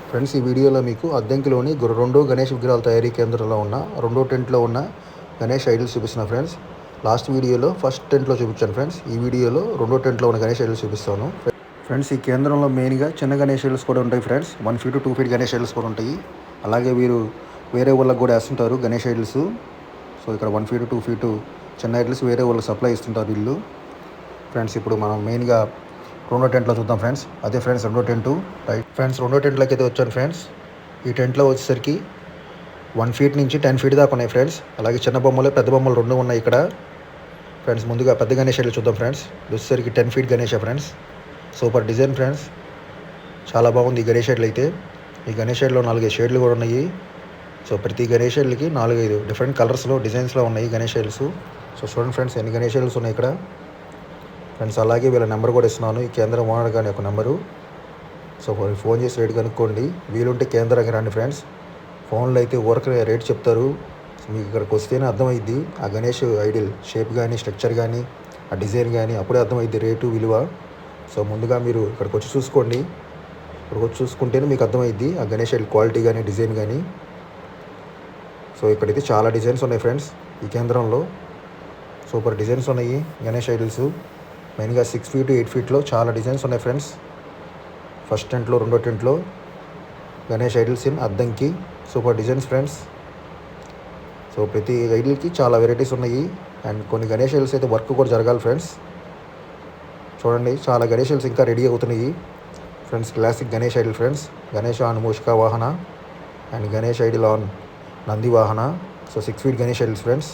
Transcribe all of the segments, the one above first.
Friends, ఈ వీడియోలో మీకు అద్దంకిలోని రెండు గణేష్ విగ్రహాల తయారీ కేంద్రంలో ఉన్న రెండో టెంట్లో ఉన్న గణేష్ ఐడల్స్ చూపిస్తున్నా ఫ్రెండ్స్. లాస్ట్ వీడియోలో ఫస్ట్ టెంట్లో చూపించాను ఫ్రెండ్స్. ఈ వీడియోలో రెండో టెంట్లో ఉన్న గణేష్ ఐడల్స్ చూపిస్తాను ఫ్రెండ్స్. ఈ కేంద్రంలో మెయిన్గా చిన్న గణేష్ ఐడల్స్ కూడా ఉంటాయి friends. 1 feet 2 feet Ganesh idols కూడా ఉంటాయి. అలాగే వీరు వేరే వాళ్ళకి కూడా వేస్తుంటారు గణేష్ ఐడల్స్. సో ఇక్కడ 1 feet 2 feet చిన్న ఐడల్స్ వేరే వాళ్ళకి సప్లై ఇస్తుంటారు వీళ్ళు ఫ్రెండ్స్. ఇప్పుడు మనం మెయిన్గా రెండో టెంట్లో చూద్దాం ఫ్రెండ్స్. అదే ఫ్రెండ్స్ రెండో టెంటు రైట్ ఫ్రెండ్స్. రెండో టెంట్లోకి అయితే వచ్చాను ఫ్రెండ్స్. ఈ టెంట్లో వచ్చేసరికి 1 feet నుంచి 10 feet దాకా ఉన్నాయి ఫ్రెండ్స్. అలాగే చిన్న బొమ్మలు పెద్ద బొమ్మలు రెండు ఉన్నాయి ఇక్కడ ఫ్రెండ్స్. ముందుగా పెద్ద గణేష్ చూద్దాం ఫ్రెండ్స్. వచ్చేసరికి 10 feet Ganesh friends. Super design friends, చాలా బాగుంది ఈ గణేష్ అయితే. ఈ గణేష్ 4-5 షేడ్లు కూడా ఉన్నాయి. సో ప్రతి గణేష్ 4-5 డిఫరెంట్ కలర్స్లో డిజైన్స్లో ఉన్నాయి గణేష్. సో చూడండి ఫ్రెండ్స్ ఎన్ని గణేష్ ఉన్నాయి ఇక్కడ ఫ్రెండ్స్. అలాగే వీళ్ళ నెంబర్ కూడా ఇస్తున్నాను, ఈ కేంద్రం ఓనర్ కానీ ఒక నెంబరు. సో ఫోన్ చేసి రేట్ కనుక్కోండి. వీలుంటే కేంద్రానికి రండి ఫ్రెండ్స్. ఫోన్లో అయితే ఊరక రేట్ చెప్తారు, మీకు ఇక్కడికి వస్తేనే అర్థమైద్ది ఆ గణేష్ ఐడిల్ షేప్ కానీ స్ట్రక్చర్ కానీ ఆ డిజైన్ కానీ అప్పుడే అర్థమైద్ది రేటు విలువ. సో ముందుగా మీరు ఇక్కడికి వచ్చి చూసుకోండి. ఇక్కడికి వచ్చి చూసుకుంటేనే మీకు అర్థమైద్ది ఆ గణేష్ ఐడిల్ క్వాలిటీ కానీ డిజైన్ కానీ. సో ఇక్కడైతే చాలా డిజైన్స్ ఉన్నాయి ఫ్రెండ్స్ ఈ కేంద్రంలో. సూపర్ డిజైన్స్ ఉన్నాయి గణేష్ ఐడిల్స్. మెయిన్గా 6 feet 8 feetలో చాలా డిజైన్స్ ఉన్నాయి ఫ్రెండ్స్. ఫస్ట్ టెంట్లో రెండో టెంట్లో Ganesh idols in Addanki. Super designs friends. So ప్రతి ఐడిల్కి చాలా వెరైటీస్ ఉన్నాయి. అండ్ కొన్ని గణేష్ ఐడిల్స్ అయితే వర్క్ కూడా జరగాలి ఫ్రెండ్స్. చూడండి చాలా గణేష్ ఐడిల్స్ ఇంకా రెడీ అవుతున్నాయి friends. Classic Ganesh idol friends. Ganesh on మూషికా వాహన and Ganesh idol on Nandi వాహన. So 6 feet Ganesh idols friends.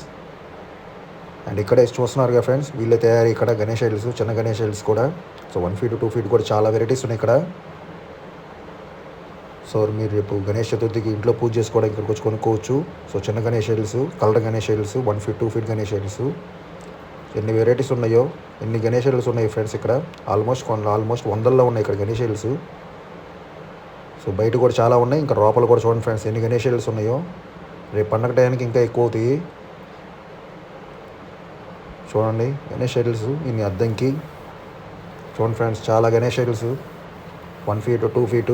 And ఇక్కడే చూస్తున్నారుగా ఫ్రెండ్స్ వీళ్ళే తయారీ ఇక్కడ గణేష్ ఐడిల్స్, చిన్న గణేష్ ఐడిల్స్ కూడా. సో 1 feet 2 feet కూడా చాలా వెరైటీస్ ఉన్నాయి ఇక్కడ. సో మీరు రేపు గణేష్ చతుర్థికి ఇంట్లో పూజ చేసుకోవడానికి ఇక్కడికి వచ్చి కొనుక్కోవచ్చు. సో చిన్న Ganesh idols, colour Ganesh idols, 1 feet 2 feet Ganesh idols, ఎన్ని వెరైటీస్ ఉన్నాయో, ఎన్ని గణేష్ ఐడిల్స్ ఉన్నాయి ఫ్రెండ్స్ ఇక్కడ. ఆల్మోస్ట్ వందల్లో ఉన్నాయి ఇక్కడ గణేష్ ఐడిల్స్. సో బయట కూడా చాలా ఉన్నాయి, ఇంకా లోపల కూడా చూడండి ఫ్రెండ్స్ ఎన్ని గణేష్ ఐడిల్స్ ఉన్నాయో. రేపు పండగ టైంకి ఇంకా ఎక్కువ అవుతాయి. చూడండి గణేష్ ఐడిల్స్ ఇన్ని అద్దంకి. చూడండి ఫ్రెండ్స్ చాలా గణేష్ ఐడిల్స్ 1 feet 2 feet